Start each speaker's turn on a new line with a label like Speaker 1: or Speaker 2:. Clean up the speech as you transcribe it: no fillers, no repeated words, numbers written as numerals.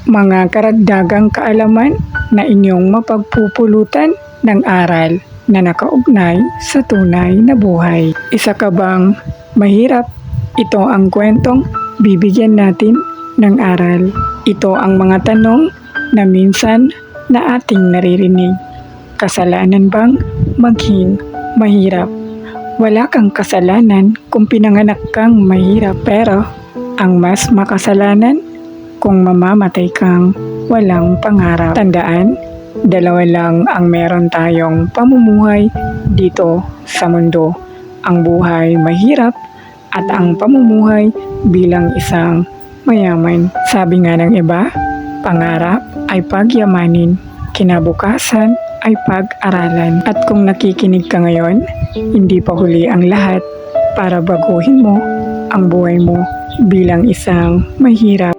Speaker 1: mga karagdagang kaalaman na inyong mapagpupulutan ng aral na nakaugnay sa tunay na buhay. Isa ka bang mahirap? Ito ang kwentong bibigyan natin ng aral. Ito ang mga tanong na minsan na ating naririnig. Kasalanan bang maging mahirap? Wala kang kasalanan kung pinanganak kang mahirap, pero ang mas makasalanan kung mamamatay kang walang pangarap. Tandaan, dalawa lang ang meron tayong pamumuhay dito sa mundo. Ang buhay mahirap at ang pamumuhay bilang isang mayaman. Sabi nga ng iba, pangarap ay pagyamanin, kinabukasan ay pag-aralan. At kung nakikinig ka ngayon, hindi pa huli ang lahat para baguhin mo ang buhay mo bilang isang mahirap